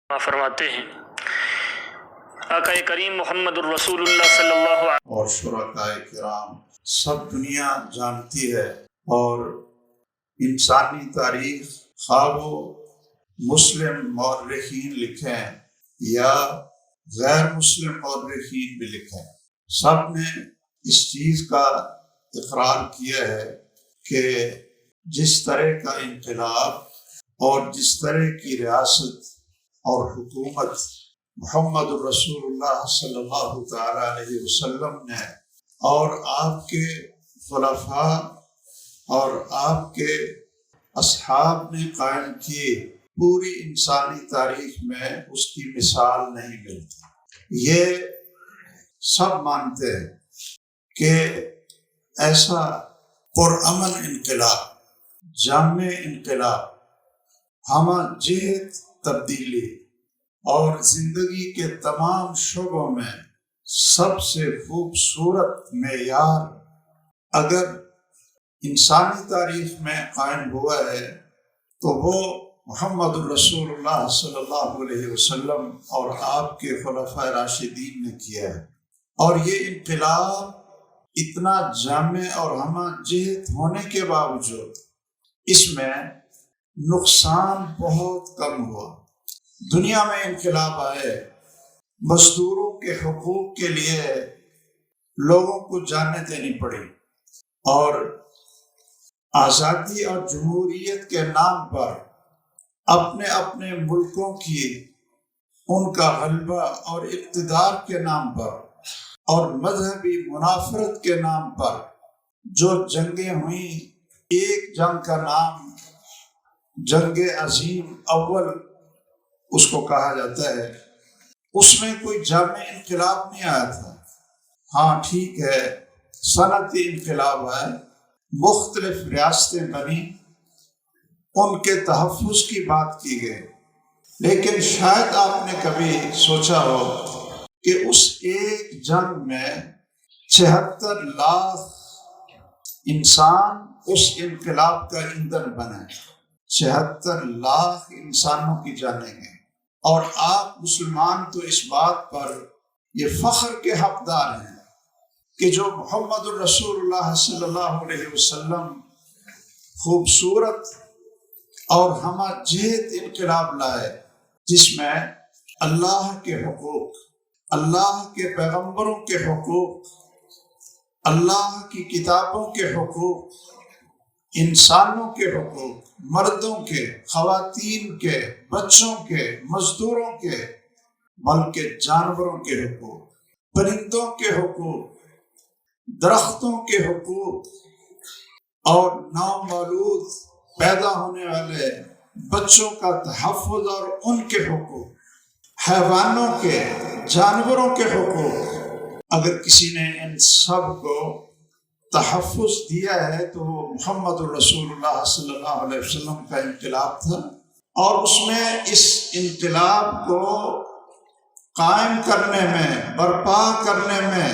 فرماتے ہیں آقا کریم محمد الرسول اللہ صلی اللہ علیہ اور شرکاء کرام سب دنیا جانتی ہے، اور انسانی تاریخ خواہ وہ مسلم مورخین لکھیں یا غیر مسلم مورخین بھی لکھیں، سب نے اس چیز کا اقرار کیا ہے کہ جس طرح کا انقلاب اور جس طرح کی ریاست اور حکومت محمد الرسول اللہ صلی اللہ تعالی علیہ وسلم نے اور آپ کے خلفاء اور آپ کے اصحاب نے قائم کی، پوری انسانی تاریخ میں اس کی مثال نہیں ملتی۔ یہ سب مانتے ہیں کہ ایسا پرامن انقلاب، جامع انقلاب، ہمہ جہت تبدیلی اور زندگی کے تمام شعبوں میں سب سے خوبصورت معیار اگر انسانی تاریخ میں قائم ہوا ہے تو وہ محمد الرسول اللہ صلی اللہ علیہ وسلم اور آپ کے خلفائے راشدین نے کیا ہے۔ اور یہ انقلاب اتنا جامع اور ہمہ جہت ہونے کے باوجود اس میں نقصان بہت کم ہوا۔ دنیا میں انقلاب آئے، مزدوروں کے حقوق کے لیے لوگوں کو جانیں دینی پڑی، اور آزادی اور جمہوریت کے نام پر اپنے اپنے ملکوں کی ان کا غلبہ اور اقتدار کے نام پر اور مذہبی منافرت کے نام پر جو جنگیں ہوئیں، ایک جنگ کا نام جنگ عظیم اول اس کو کہا جاتا ہے، اس میں کوئی جامع انقلاب نہیں آیا تھا۔ ہاں ٹھیک ہے، صنعتی انقلاب آئے، مختلف ریاستیں بنی، ان کے تحفظ کی بات کی گئی، لیکن شاید آپ نے کبھی سوچا ہو کہ اس ایک جنگ میں 76 لاکھ انسان اس انقلاب کا ایندھن بنے، 76 لاکھ انسانوں کی جانیں گے۔ اور آپ مسلمان تو اس بات پر یہ فخر کے حقدار ہیں کہ جو محمد الرسول اللہ صلی اللہ علیہ وسلم خوبصورت اور ہمہ جہت انقلاب لائے، جس میں اللہ کے حقوق، اللہ کے پیغمبروں کے حقوق، اللہ کی کتابوں کے حقوق، انسانوں کے حقوق، مردوں کے، خواتین کے، بچوں کے، مزدوروں کے، بلکہ جانوروں کے حقوق، پرندوں کے حقوق، درختوں کے حقوق، اور نومولود پیدا ہونے والے بچوں کا تحفظ اور ان کے حقوق، حیوانوں کے، جانوروں کے حقوق۔ اگر کسی نے ان سب کو تحفظ دیا ہے تو وہ محمد الرسول اللہ صلی اللہ علیہ وسلم کا انقلاب تھا، اور اس میں اس انقلاب کو قائم کرنے میں، برپا کرنے میں،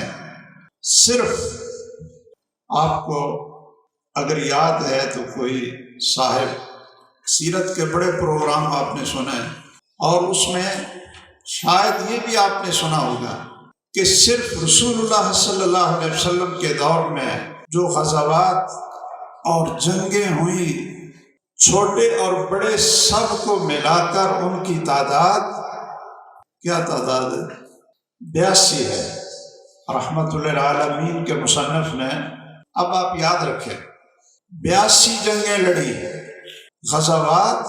صرف آپ کو اگر یاد ہے تو کوئی صاحب سیرت کے بڑے پروگرام آپ نے سنے، اور اس میں شاید یہ بھی آپ نے سنا ہوگا کہ صرف رسول اللہ صلی اللہ علیہ وسلم کے دور میں جو غزوات اور جنگیں ہوئیں، چھوٹے اور بڑے سب کو ملا کر ان کی تعداد کیا تعداد ہے؟ 82 ہے۔ رحمت للعالمین کے مصنف نے، اب آپ یاد رکھیں، 82 جنگیں لڑی، غزوات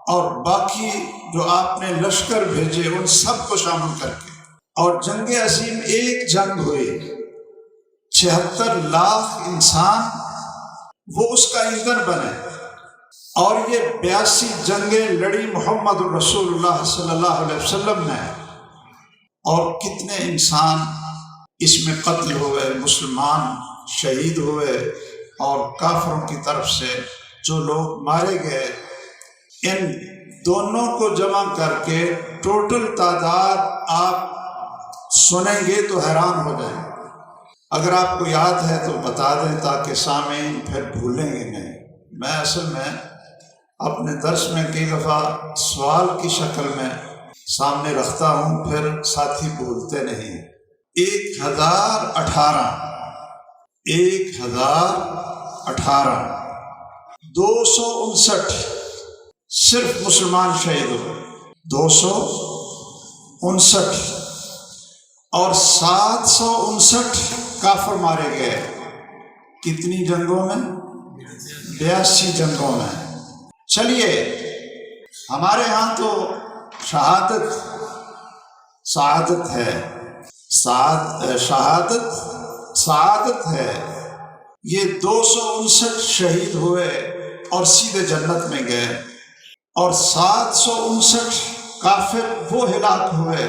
اور باقی جو آپ نے لشکر بھیجے ان سب کو شامل کر کے، اور جنگ عظیم ایک جنگ ہوئی، 76 لاکھ انسان وہ اس کا ایندھن بنے، اور یہ 82 جنگیں لڑی محمد الرسول اللہ صلی اللہ علیہ وسلم نے، اور کتنے انسان اس میں قتل ہوئے، مسلمان شہید ہوئے، اور کافروں کی طرف سے جو لوگ مارے گئے، ان دونوں کو جمع کر کے ٹوٹل تعداد آپ سنیں گے تو حیران ہو جائیں۔ اگر آپ کو یاد ہے تو بتا دیں تاکہ سامعین پھر بھولیں گے نہیں۔ میں اصل میں اپنے درس میں کئی دفعہ سوال کی شکل میں سامنے رکھتا ہوں، پھر ساتھی بولتے نہیں۔ 1018 259 صرف مسلمان شہید ہوئے، 259، اور 759 کافر مارے گئے۔ کتنی جنگوں میں؟ 82 جنگوں میں۔ چلیے، ہمارے ہاں تو سعادت ہے، سعادت ہے۔ یہ 259 شہید ہوئے اور سیدھے جنت میں گئے، اور 759 کافر وہ ہلاک ہوئے۔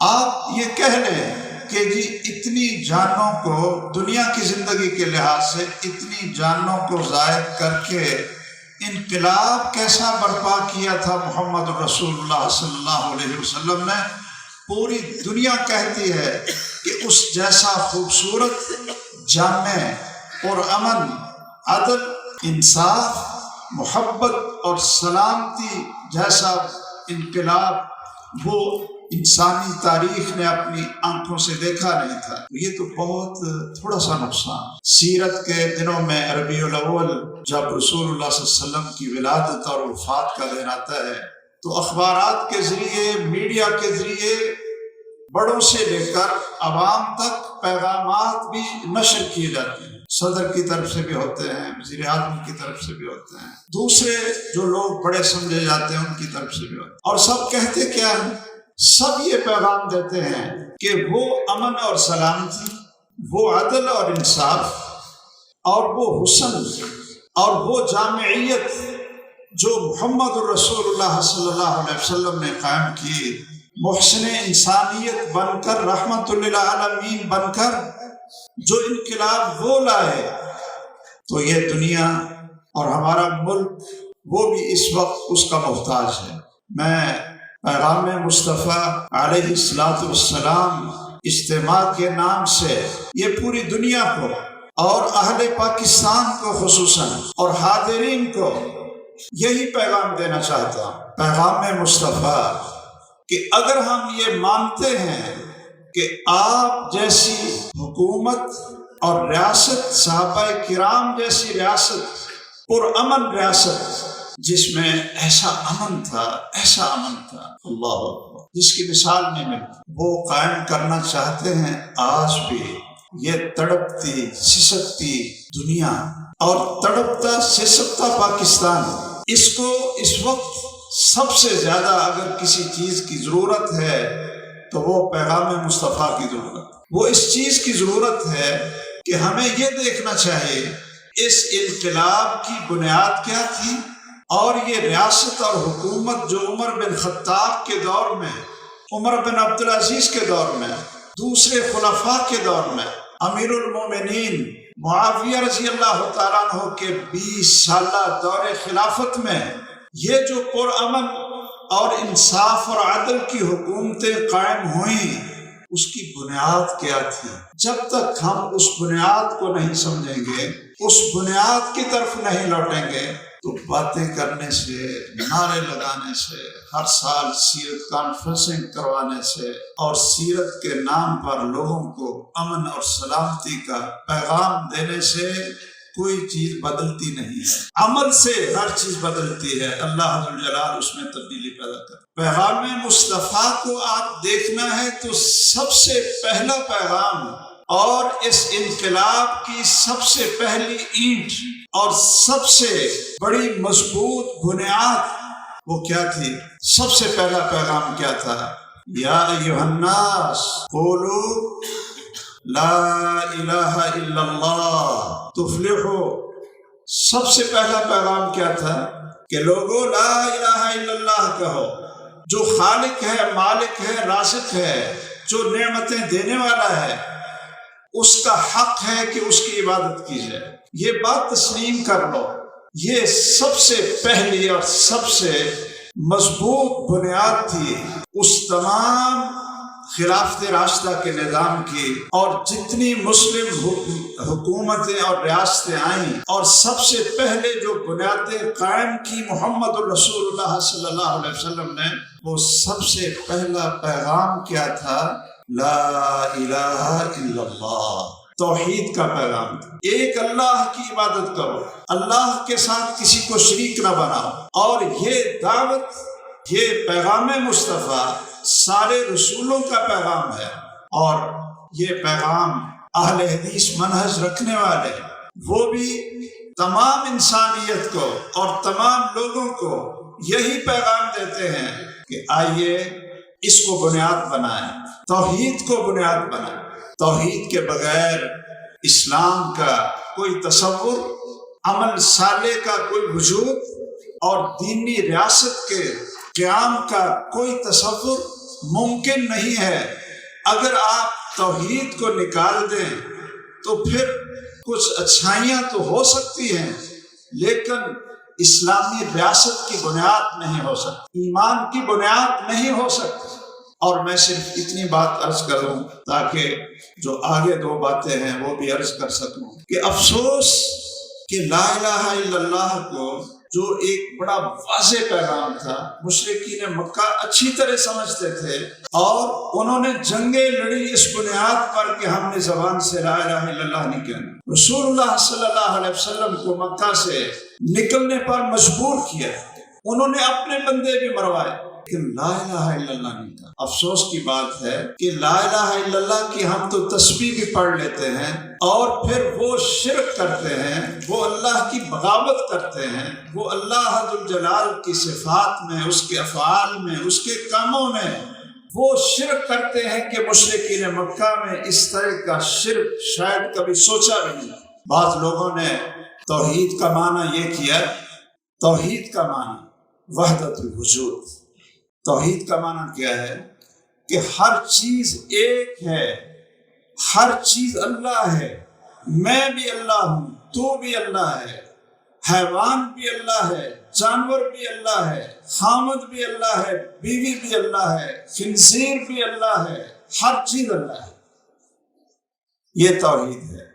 آپ یہ کہہ لیں کہ جی اتنی جانوں کو، دنیا کی زندگی کے لحاظ سے اتنی جانوں کو ضائع کر کے انقلاب کیسا برپا کیا تھا محمد رسول اللہ صلی اللہ علیہ وسلم نے۔ پوری دنیا کہتی ہے کہ اس جیسا خوبصورت، جامع اور امن، عدل، انصاف، محبت اور سلامتی جیسا انقلاب وہ انسانی تاریخ نے اپنی آنکھوں سے دیکھا نہیں تھا۔ یہ تو بہت تھوڑا سا نقصان۔ سیرت کے دنوں میں ربیع الاول جب رسول اللہ صلی اللہ علیہ وسلم کی ولادت اور وفات کا دن آتا ہے تو اخبارات کے ذریعے، میڈیا کے ذریعے بڑوں سے لے کر عوام تک پیغامات بھی نشر کیے جاتے ہیں۔ صدر کی طرف سے بھی ہوتے ہیں، وزیر اعظم کی طرف سے بھی ہوتے ہیں، دوسرے جو لوگ بڑے سمجھے جاتے ہیں ان کی طرف سے بھی ہوتے ہیں، اور سب کہتے کیا ہیں؟ سب یہ پیغام دیتے ہیں کہ وہ امن اور سلامتی، وہ عدل اور انصاف، اور وہ حسن اور وہ جامعیت جو محمد الرسول اللہ صلی اللہ علیہ وسلم نے قائم کی، محسن انسانیت بن کر، رحمت للعالمین بن کر جو انقلاب وہ لائے، تو یہ دنیا اور ہمارا ملک وہ بھی اس وقت اس کا محتاج ہے۔ میں پیغام مصطفیٰ علیہ السلام اجتماع کے نام سے یہ پوری دنیا کو اور اہل پاکستان کو خصوصاً اور حاضرین کو یہی پیغام دینا چاہتا ہوں۔ پیغام مصطفیٰ کہ اگر ہم یہ مانتے ہیں کہ آپ جیسی حکومت اور ریاست، صحابہ کرام جیسی ریاست، پرامن ریاست جس میں ایسا امن تھا اللہ اکبر، جس کی مثال نہیں ملتی، وہ قائم کرنا چاہتے ہیں آج بھی۔ یہ تڑپتی سسکتی دنیا اور تڑپتا سسکتا پاکستان، اس کو اس وقت سب سے زیادہ اگر کسی چیز کی ضرورت ہے تو وہ پیغام مصطفیٰ کی ضرورت، وہ اس چیز کی ضرورت ہے کہ ہمیں یہ دیکھنا چاہیے اس انقلاب کی بنیاد کیا تھی، اور یہ ریاست اور حکومت جو عمر بن خطاب کے دور میں، عمر بن عبدالعزیز کے دور میں، دوسرے خلفاء کے دور میں، امیر المومنین معاویہ رضی اللہ تعالیٰ عنہ کے 20 سالہ دور خلافت میں یہ جو پرامن اور انصاف اور عدل کی حکومتیں قائم ہوئیں، اس کی بنیاد کیا تھی؟ جب تک ہم اس بنیاد کو نہیں سمجھیں گے، اس بنیاد کی طرف نہیں لوٹیں گے، تو باتیں کرنے سے، نعرے لگانے سے، ہر سال سیرت کانفرنسنگ کروانے سے اور سیرت کے نام پر لوگوں کو امن اور سلامتی کا پیغام دینے سے کوئی چیز بدلتی نہیں ہے۔ عمل سے ہر چیز بدلتی ہے، اللہ ذوالجلال اس میں تبدیلی پیدا کرتا ہے۔ پیغام مصطفیٰ کو آپ دیکھنا ہے تو سب سے پہلا پیغام اور اس انقلاب کی سب سے پہلی اینٹ اور سب سے بڑی مضبوط بنیاد وہ کیا تھی؟ سب سے پہلا پیغام کیا تھا؟ یا ایھا الناس قولوا لا الہ الا اللہ تفلحوا۔ سب سے پہلا پیغام کیا تھا؟ کہ لوگوں لا الہ الا اللہ کہو، جو خالق ہے، مالک ہے، رازق ہے، جو نعمتیں دینے والا ہے، اس کا حق ہے کہ اس کی عبادت کی جائے۔ یہ بات تسلیم کر لو، یہ سب سے پہلی اور سب سے مضبوط بنیاد تھی اس تمام خلافت راستہ کے نظام کی، اور جتنی مسلم حکومتیں اور ریاستیں آئیں، اور سب سے پہلے جو بنیادیں قائم کی محمد الرسول اللہ صلی اللہ علیہ وسلم نے، وہ سب سے پہلا پیغام کیا تھا؟ لا الہ الا اللہ، توحید کا پیغام تھا۔ ایک اللہ کی عبادت کرو، اللہ کے ساتھ کسی کو شریک نہ بناؤ۔ اور یہ دعوت، یہ پیغام مصطفیٰ سارے رسولوں کا پیغام ہے، اور یہ پیغام اہل حدیث منہج رکھنے والے وہ بھی تمام انسانیت کو اور تمام لوگوں کو یہی پیغام دیتے ہیں کہ آئیے اس کو بنیاد بنائیں، توحید کو بنیاد بنائیں۔ توحید کے بغیر اسلام کا کوئی تصور، عمل صالح کا کوئی وجود، اور دینی ریاست کے قیام کا کوئی تصور ممکن نہیں ہے۔ اگر آپ توحید کو نکال دیں تو پھر کچھ اچھائیاں تو ہو سکتی ہیں، لیکن اسلامی ریاست کی بنیاد نہیں ہو سکتی، ایمان کی بنیاد نہیں ہو سکتی۔ اور میں صرف اتنی بات عرض کروں تاکہ جو آگے دو باتیں ہیں وہ بھی عرض کر سکوں کہ افسوس کہ لا الہ الا اللہ کو جو ایک بڑا واضح پیغام تھا، مشرکین مکہ اچھی طرح سمجھتے تھے، اور انہوں نے جنگیں لڑی اس بنیاد پر کہ ہم نے زبان سے لا الہ الا اللہ نہیں کہنا۔ رسول اللہ صلی اللہ علیہ وسلم کو مکہ سے نکلنے پر مجبور کیا، انہوں نے اپنے بندے بھی مروائے، لیکن لا الہ الا اللہ نہیں کہا۔ افسوس کی بات ہے کہ لا الہ الا اللہ کی ہم تو تسبیح بھی پڑھ لیتے ہیں، اور پھر وہ شرک کرتے ہیں، وہ اللہ کی بغاوت کرتے ہیں، وہ اللہ ذو الجلال کی صفات میں، اس کے افعال میں، اس کے کاموں میں وہ شرک کرتے ہیں کہ مشرکین مکہ میں اس طرح کا شرک شاید کبھی سوچا بھی نہیں۔ بعض لوگوں نے توحید کا معنی یہ کیا، توحید کا معنی وحدت الوجود۔ توحید کا معنی کیا ہے؟ کہ ہر چیز ایک ہے، ہر چیز اللہ ہے، میں بھی اللہ ہوں، تو بھی اللہ ہے، حیوان بھی اللہ ہے، جانور بھی اللہ ہے، خامد بھی اللہ ہے، بیوی بھی اللہ ہے، خنزیر بھی اللہ ہے، ہر چیز اللہ ہے۔ یہ توحید ہے۔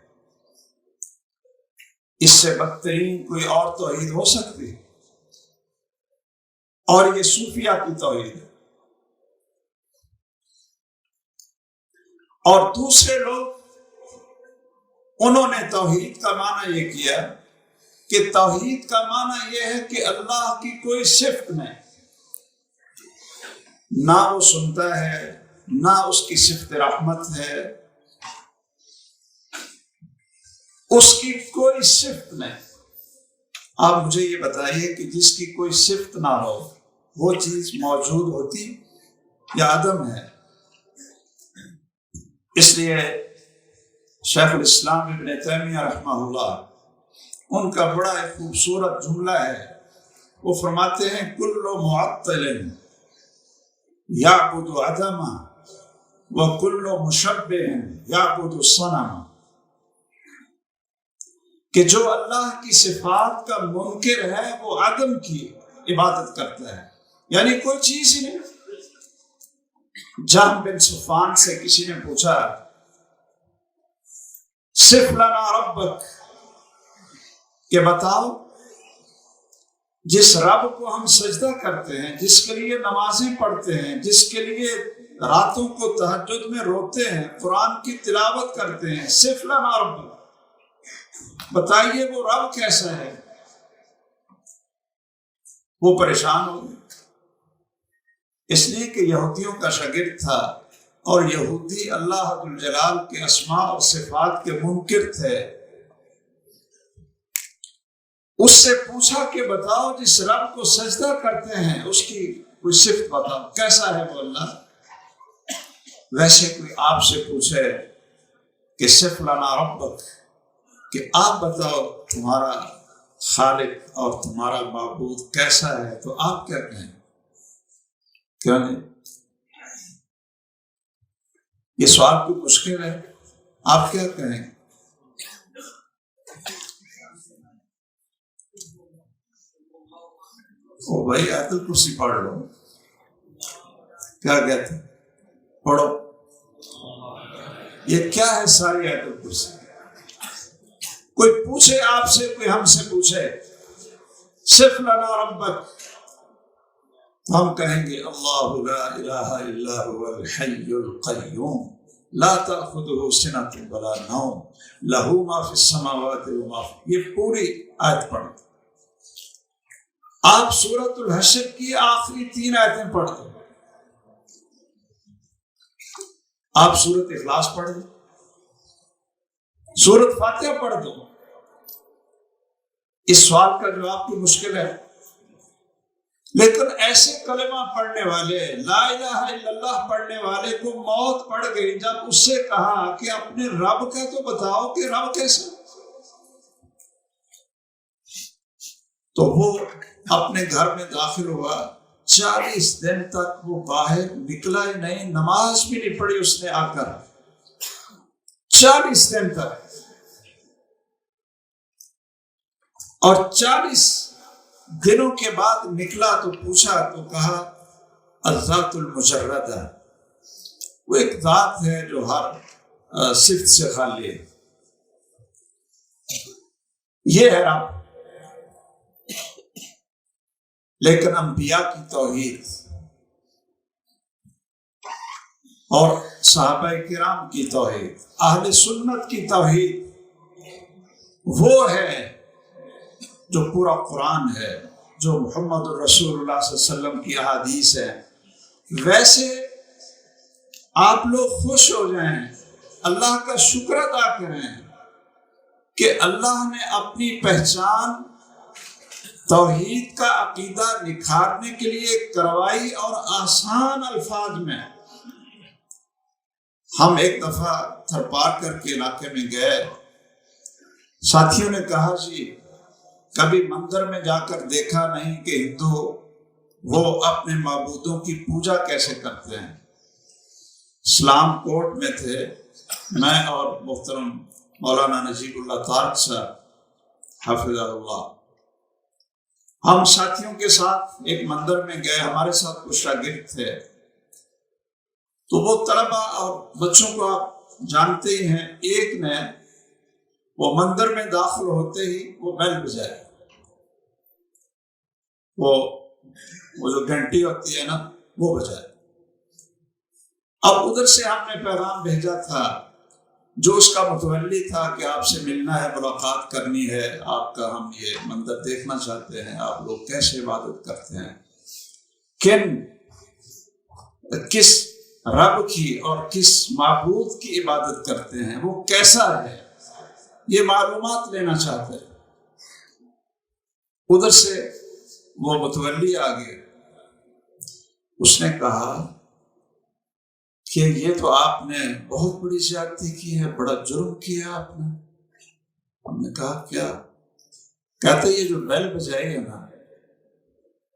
اس سے بدترین کوئی اور توحید ہو سکتی ہے؟ اور یہ صوفیہ کی توحید ہے۔ اور دوسرے لوگ، انہوں نے توحید کا معنی یہ کیا کہ توحید کا معنی یہ ہے کہ اللہ کی کوئی صفت نہیں، نہ وہ سنتا ہے، نہ اس کی صفت رحمت ہے، اس کی کوئی صفت نہیں۔ آپ مجھے یہ بتائیے کہ جس کی کوئی صفت نہ ہو وہ چیز موجود ہوتی یا عدم ہے؟ اس لیے شیخ الاسلام ابن تیمیہ رحمہ اللہ، ان کا بڑا ایک خوبصورت جملہ ہے، وہ فرماتے ہیں کل معطل یعبد عدما وکل مشبہ یعبد الصنم، کہ جو اللہ کی صفات کا منکر ہے وہ عدم کی عبادت کرتا ہے، یعنی کوئی چیز ہی نہیں۔ جہم بن صفوان سے کسی نے پوچھا صف لنا ربک، کہ بتاؤ جس رب کو ہم سجدہ کرتے ہیں، جس کے لیے نمازیں پڑھتے ہیں، جس کے لیے راتوں کو تہجد میں روتے ہیں، قرآن کی تلاوت کرتے ہیں، صف لنا ربک، بتائیے وہ رب کیسا ہے؟ وہ پریشان ہو گئے، اس لیے کہ یہودیوں کا شاگرد تھا، اور یہودی اللہ ذو الجلال کے اسماء اور صفات کے منکر تھے۔ اس سے پوچھا کہ بتاؤ جس رب کو سجدہ کرتے ہیں اس کی کوئی صفت بتاؤ، کیسا ہے وہ اللہ؟ ویسے کوئی آپ سے پوچھے کہ صف لنا ربک، کہ آپ بتاؤ تمہارا خالق اور تمہارا معبود کیسا ہے، تو آپ کیا کہیں؟ کیوں نہیں؟ یہ سوال کوئی مشکل ہے؟ آپ کیا کہیں؟ او بھائی آیت الکرسی پڑھ لو، کیا کہتے ہیں؟ پڑھو۔ یہ کیا ہے ساری آیت الکرسی؟ کوئی پوچھے آپ سے، کوئی ہم سے پوچھے صف لنا ربک، ہم کہیں گے اللہ لا الہ الا هو الحی القیوم لا تأخذه سنة ولا نوم له ما في السماوات وما في، یہ پوری آیت پڑھ دیں۔ آپ سورۃ الحشر کی آخری 3 آیتیں پڑھ دیں، آپ سورۃ اخلاص پڑھ دیں، سورۃ فاتحہ پڑھ دو۔ اس سوال کا جواب تو مشکل ہے، لیکن ایسے کلمہ پڑھنے والے، لا الہ الا اللہ پڑھنے والے کو موت پڑ گئی جب اس سے کہا کہ اپنے رب کا تو بتاؤ کہ رب کیسے، تو وہ اپنے گھر میں داخل ہوا، 40 دن تک وہ باہر نکلا ہی نہیں، نماز بھی نہیں پڑھی اس نے آ کر، 40 دن تک۔ اور 40 دنوں کے بعد نکلا تو پوچھا تو کہا الذات المجردہ، وہ ایک ذات ہے جو ہر صفت سے خالی ہے، یہ ہے رب۔ لیکن انبیاء کی توحید اور صحابہ کرام کی توحید، اہل سنت کی توحید وہ ہے جو پورا قرآن ہے، جو محمد رسول اللہ صلی اللہ علیہ وسلم کی احادیث ہے۔ ویسے آپ لوگ خوش ہو جائیں، اللہ کا شکر ادا کریں کہ اللہ نے اپنی پہچان توحید کا عقیدہ نکھارنے کے لیے کروائی، اور آسان الفاظ میں۔ ہم ایک دفعہ تھرپارکر کے علاقے میں گئے، ساتھیوں نے کہا جی کبھی مندر میں جا کر دیکھا نہیں کہ ہندو وہ اپنے معبودوں کی پوجا کیسے کرتے ہیں۔ اسلام کوٹ میں تھے، میں اور محترم مولانا نجیب اللہ طارق صاحب حافظہ اللہ، ہم ساتھیوں کے ساتھ ایک مندر میں گئے، ہمارے ساتھ کچھ شاگرد تھے، تو وہ طلبہ اور بچوں کو آپ جانتے ہی ہیں، ایک نے وہ مندر میں داخل ہوتے ہی وہ بیل بجائے، وہ جو گھنٹی ہوتی ہے نا وہ بجائے۔ اب ادھر سے ہم نے پیغام بھیجا تھا، جو اس کا متولی تھا کہ آپ سے ملنا ہے، ملاقات کرنی ہے، آپ کا ہم یہ مندر دیکھنا چاہتے ہیں، آپ لوگ کیسے عبادت کرتے ہیں، کس رب کی اور کس معبود کی عبادت کرتے ہیں، وہ کیسا ہے، یہ معلومات لینا چاہتے ہیں۔ ادھر سے وہ متولی آگے، اس نے کہا کہ یہ تو آپ نے بہت بڑی زیادتی کی ہے، بڑا جرم کیا آپ نے۔ ہم نے کہا کیا؟ کہتے یہ جو بیل بجائی ہے نا،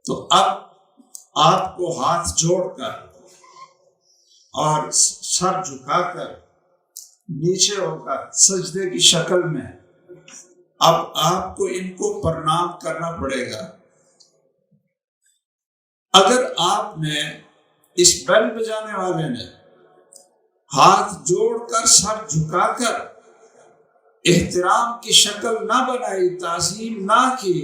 تو اب آپ کو ہاتھ جوڑ کر اور سر جھکا کر نیچے ہو کر سجدے کی شکل میں اب آپ کو ان کو پرنام کرنا پڑے گا۔ اگر آپ نے اس بیل بجانے والے نے ہاتھ جوڑ کر سر جھکا کر احترام کی شکل نہ بنائی، تعظیم نہ کی،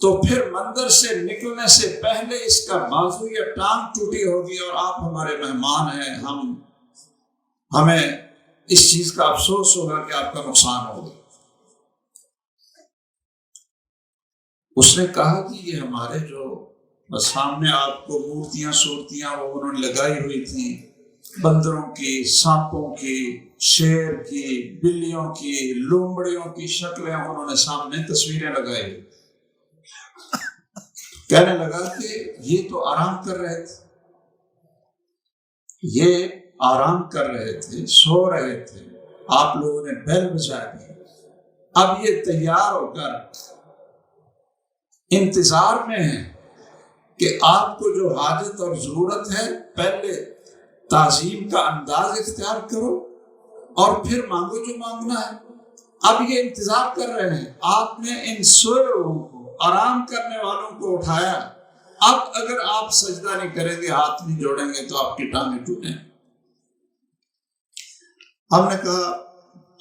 تو پھر مندر سے نکلنے سے پہلے اس کا بازو یا ٹانگ ٹوٹی ہوگی، اور آپ ہمارے مہمان ہیں، ہمیں اس چیز کا افسوس ہوگا کہ آپ کا نقصان ہوگا۔ اس نے کہا کہ یہ ہمارے جو سامنے آپ کو مورتیاں صورتیاں وہ انہوں نے لگائی ہوئی تھیں، بندروں کی، سانپوں کی، شیر کی، بلیوں کی، لومڑیوں کی شکلیں انہوں نے سامنے تصویریں لگائی۔ کہنے لگا کہ یہ تو آرام کر رہے تھے، یہ آرام کر رہے تھے، سو رہے تھے، آپ لوگوں نے بیل بجا دی، اب یہ تیار ہو کر انتظار میں ہیں کہ آپ کو جو حاجت اور ضرورت ہے پہلے تعظیم کا انداز اختیار کرو اور پھر مانگو جو مانگنا ہے۔ اب یہ انتظار کر رہے ہیں، آپ نے ان سوئے لوگوں کو، آرام کرنے والوں کو اٹھایا، اب اگر آپ سجدہ نہیں کریں گے، ہاتھ نہیں جوڑیں گے تو آپ کی ٹانگیں ٹوٹیں۔ ہم نے کہا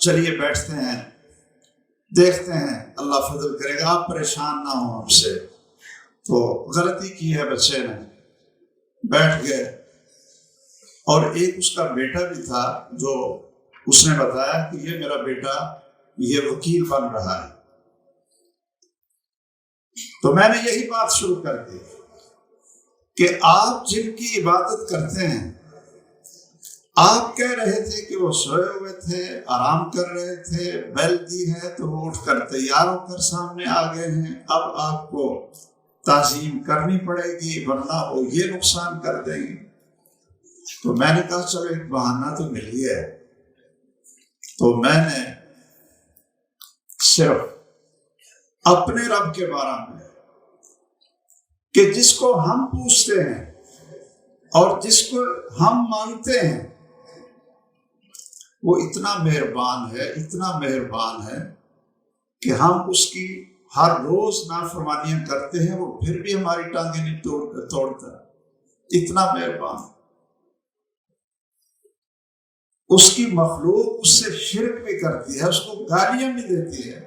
چلیے بیٹھتے ہیں، دیکھتے ہیں، اللہ فضل کرے گا، آپ پریشان نہ ہوں ہم سے۔ تو غلطی کی ہے بچے نے، بیٹھ گئے۔ اور ایک اس کا بیٹا بھی تھا جو اس نے بتایا کہ یہ میرا بیٹا یہ وکیل بن رہا ہے۔ تو میں نے یہی بات شروع کر دی کہ آپ جن کی عبادت کرتے ہیں، آپ کہہ رہے تھے کہ وہ سوئے ہوئے تھے، آرام کر رہے تھے، بیل دی ہے تو وہ اٹھ کر تیار ہو کر سامنے آ گئے ہیں، اب آپ کو تعظیم کرنی پڑے گی ورنہ وہ یہ نقصان کر دیں گے۔ تو میں نے کہا چلو ایک بہانہ تو مل گیا ہے۔ تو میں نے صرف اپنے رب کے بارے میں کہ جس کو ہم پوچھتے ہیں اور جس کو ہم مانگتے ہیں، وہ اتنا مہربان ہے، اتنا مہربان ہے کہ ہم اس کی ہر روز نافرمانیاں کرتے ہیں، وہ پھر بھی ہماری ٹانگیں نہیں توڑتا، اتنا مہربان۔ اس کی مخلوق اس سے شرک بھی کرتی ہے، اس کو گالیاں بھی دیتی ہے،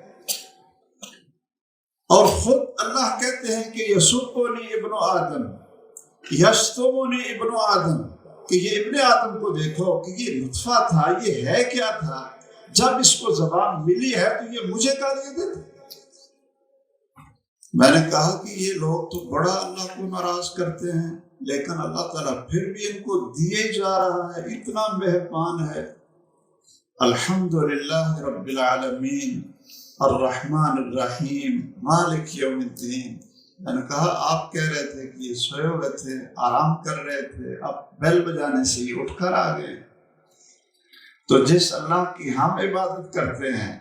اور خود اللہ کہتے ہیں کہ یسبنی ابن آدم یشتمنی ابن آدم، کہ یہ ابن آدم کو دیکھو کہ یہ نطفہ تھا، یہ ہے کیا تھا، جب اس کو زبان ملی ہے تو یہ مجھے گالیاں دیتے۔ میں نے کہا کہ یہ لوگ تو بڑا اللہ کو ناراض کرتے ہیں، لیکن اللہ تعالیٰ پھر بھی ان کو دیے جا رہا ہے، اتنا مہربان ہے۔ الحمدللہ رب العالمین الرحمن الرحیم مالک یوم الدین۔ میں نے کہا آپ کہہ رہے تھے کہ یہ سوئے ہوئے تھے، آرام کر رہے تھے، اب بیل بجانے سے ہی اٹھ کر آ گئے۔ تو جس اللہ کی ہم عبادت کرتے ہیں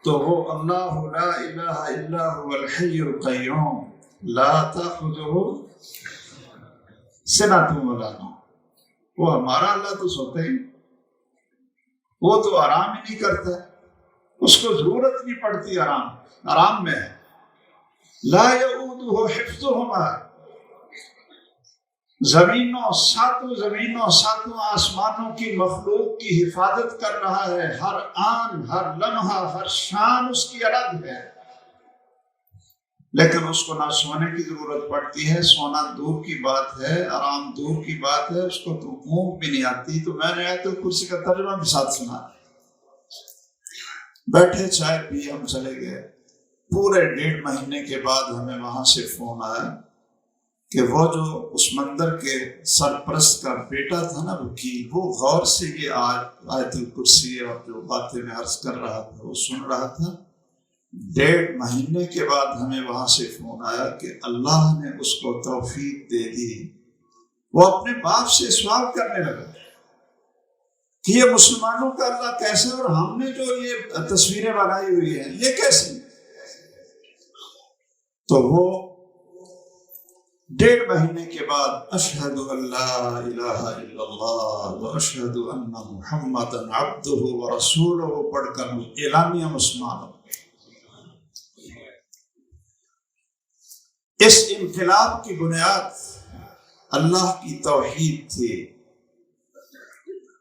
تو وہ اللہ لا الہ الا هو الحی القیوم لا تأخذہ سنۃ ولا نوم۔ وہ ہمارا اللہ تو سوتا ہی، وہ تو آرام ہی نہیں کرتا، اس کو ضرورت نہیں پڑتی، آرام میں ہے۔ لا یعودہ حفظہما، ساتوں آسمانوں کی مخلوق کی حفاظت کر رہا ہے، ہر آن، ہر لمحہ، ہر شان اس کی الگ ہے، لیکن اس کو نہ سونے کی ضرورت پڑتی ہے، سونا دور کی بات ہے، آرام دور کی بات ہے، اس کو تو اونگ بھی نہیں آتی۔ تو میں نے آیت الکرسی کا ترجمہ بھی ساتھ سنا، بیٹھے چائے پی، ہم چلے گئے۔ پورے 1.5 مہینے کے بعد ہمیں وہاں سے فون آیا کہ وہ جو اس مندر کے سرپرست کا بیٹا تھا نا وکیل، وہ غور سے یہ آیت الکرسی اور جو باتیں میں عرض کر رہا تھا وہ سن رہا تھا۔ 1.5 مہینے کے بعد ہمیں وہاں سے فون آیا کہ اللہ نے اس کو توفیق دے دی۔ وہ اپنے باپ سے سوال کرنے لگا کہ یہ مسلمانوں کا اللہ کیسے، اور ہم نے جو یہ تصویریں بنائی ہوئی ہیں یہ کیسی؟ تو وہ 1.5 مہینے کے بعد اشہد ان لا الہ الا اللہ و اشہد ان محمد عبدہ و رسولہ پڑھ کر اعلامیہ مسلمان ہو۔ اس انقلاب کی بنیاد اللہ کی توحید تھی،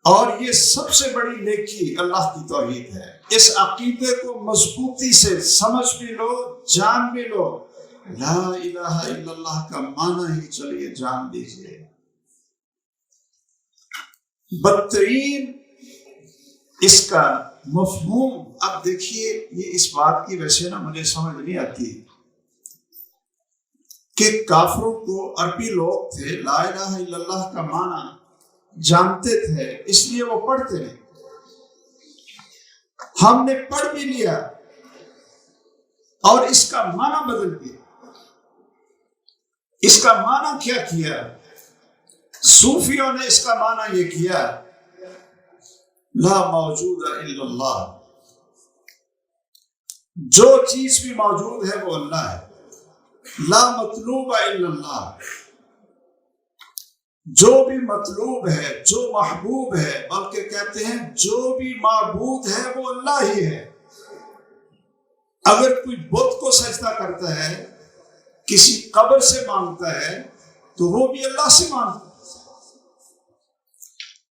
اور یہ سب سے بڑی نیکی اللہ کی توحید ہے۔ اس عقیدے کو مضبوطی سے سمجھ بھی لو، جان بھی لو۔ لا الہ الا اللہ کا معنی ہی چلیے جان لیجئے۔ بدترین اس کا مفہوم، اب دیکھیے یہ اس بات کی ویسے نا مجھے سمجھ نہیں آتی کہ کافروں کو، عربی لوگ تھے، لا الہ الا اللہ کا معنی جانتے تھے، اس لیے وہ پڑھتے ہیں۔ ہم نے پڑھ بھی لیا اور اس کا معنی بدل دیا۔ اس کا معنی کیا کیا؟ صوفیوں نے اس کا معنی یہ کیا، لا موجود الا اللہ، جو چیز بھی موجود ہے وہ اللہ ہے۔ لا مطلوب الا اللہ، جو بھی مطلوب ہے، جو محبوب ہے، بلکہ کہتے ہیں جو بھی معبود ہے وہ اللہ ہی ہے۔ اگر کوئی بت کو سجدہ کرتا ہے، کسی قبر سے مانگتا ہے، تو وہ بھی اللہ سے مانگتا ہے۔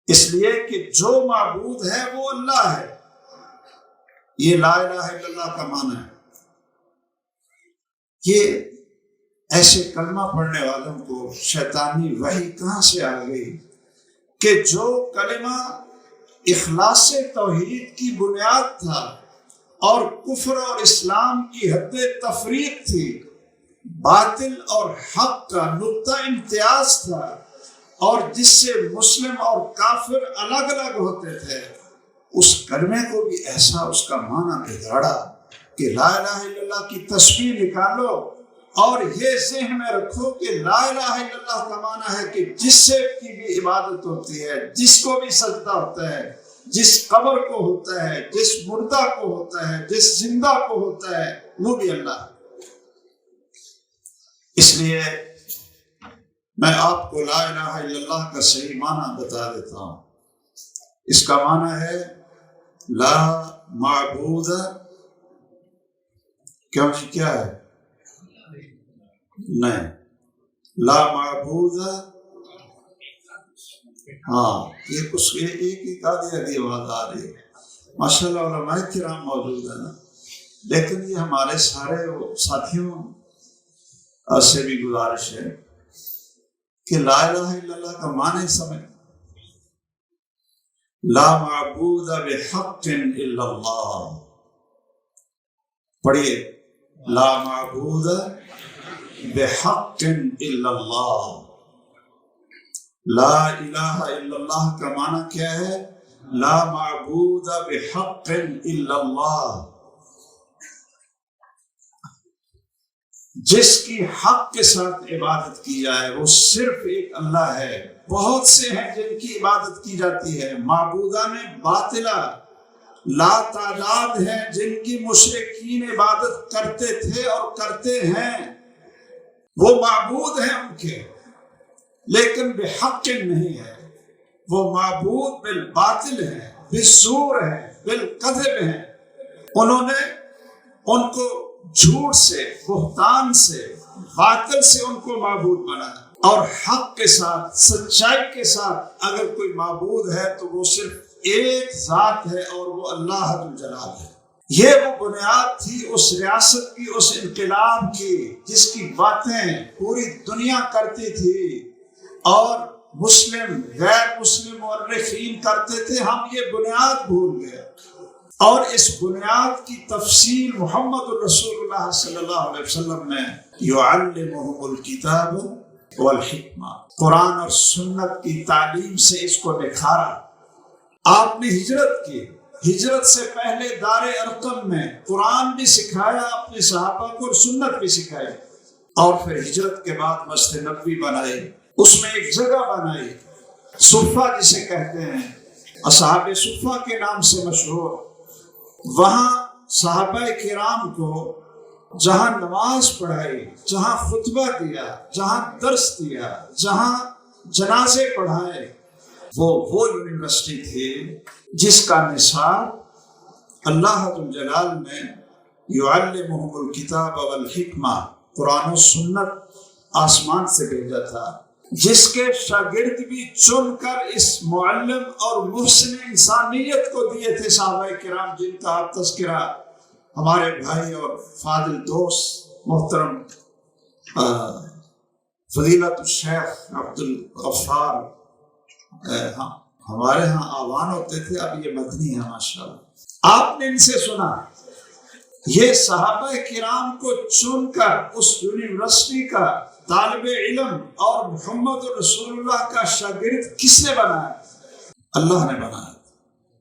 اس لیے کہ جو معبود ہے وہ اللہ ہے. یہ لا الہ الا اللہ کا معنی ہے. یہ ایسے کلمہ پڑھنے والوں کو شیطانی وحی کہاں سے آ گئی کہ جو کلمہ اخلاص توحید کی بنیاد تھا اور کفر اور اسلام کی حد تفریق تھی، باطل اور حق کا نقطہ امتیاز تھا، اور جس سے مسلم اور کافر الگ الگ ہوتے تھے، اس کلمے کو بھی ایسا اس کا معنی بگاڑا کہ لا الہ الا اللہ کی تسبیح نکالو اور یہ ذہن میں رکھو کہ لا الہ الا اللہ کا معنی ہے کہ جس سے کی بھی عبادت ہوتی ہے، جس کو بھی سجدہ ہوتا ہے، جس قبر کو ہوتا ہے، جس مردہ کو ہوتا ہے، جس زندہ کو ہوتا ہے، وہ بھی اللہ ہے. اس لیے میں آپ کو لا الہ الا اللہ کا صحیح معنی بتا دیتا ہوں. اس کا معنی ہے لا معبود، کیا ہے؟ نہیں، لا معبود. ہاں، یہ کچھ ایک آدھی آواز آ رہی ہے. ماشاء اللہ علماء کرام موجود ہیں نا، لیکن یہ ہمارے سارے ساتھیوں سے بھی گزارش ہے کہ لا الہ الا اللہ کا معنی سمجھ. لا معبود بحق الا اللہ. پڑھیے، لا معبود بحق الا اللہ. لا الہ الا اللہ کا معنی کیا ہے؟ لا معبود بحق الا اللہ. جس کی حق کے ساتھ عبادت کی جائے وہ صرف ایک اللہ ہے. بہت سے ہیں جن کی عبادت کی جاتی ہے، معبودان باطلہ لا تعداد ہیں جن کی مشرکین عبادت کرتے تھے اور کرتے ہیں. وہ معبود ہیں ان کے، لیکن بحق نہیں ہے. وہ معبود بالباطل ہیں، بالزور ہیں، بالکذب ہیں. انہوں نے ان کو جھوٹ سے، بہتان سے، باطل سے ان کو معبود بنایا. اور حق کے ساتھ، سچائی کے ساتھ اگر کوئی معبود ہے تو وہ صرف ایک ذات ہے اور وہ اللہ ذو الجلال ہے. یہ وہ بنیاد تھی اس ریاست کی، اس انقلاب کی، جس کی باتیں پوری دنیا کرتی تھی اور مسلم غیر مسلم مورخین کرتے تھے. ہم یہ بنیاد بھول گئے، اور اس بنیاد کی تفصیل محمد الرسول اللہ صلی اللہ علیہ وسلم نے یعلمہم الکتاب والحکمہ، قرآن اور سنت کی تعلیم سے اس کو نکھارا. آپ نے ہجرت کی، ہجرت سے پہلے دار ارقم میں قرآن بھی سکھایا اپنے صحابہ کو اور سنت بھی سکھائی، اور پھر ہجرت کے بعد مسجد نبوی بنائی، اس میں ایک جگہ بنائی صفہ جسے کہتے ہیں، اصحاب صفہ کے نام سے مشہور. وہاں صحابہ کرام کو جہاں نماز پڑھائی، جہاں خطبہ دیا، جہاں درس دیا، جہاں جنازے پڑھائے، وہ یونیورسٹی تھی جس کا نصاب اللہ ذو الجلال نے یعلمہم الکتاب والحکمہ، قرآن و سنت آسمان سے بھیجا تھا، جس کے شاگرد بھی چن کر اس معلم اور محسن انسانیت کو دیے تھے صحابہ کرام، جن کا آپ تذکرہ ہمارے بھائی اور فاضل دوست محترم فضیلت الشیخ عبد الغفار ہمارے ہاں آوان ہوتے تھے، اب یہ مدنی ہے ماشاءاللہ. آپ نے ان سے سنا. یہ صحابہ کرام کو چن کر اس یونیورسٹی کا طالب علم اور محمد رسول اللہ کا شاگرد کس نے بنایا؟ اللہ نے بنایا.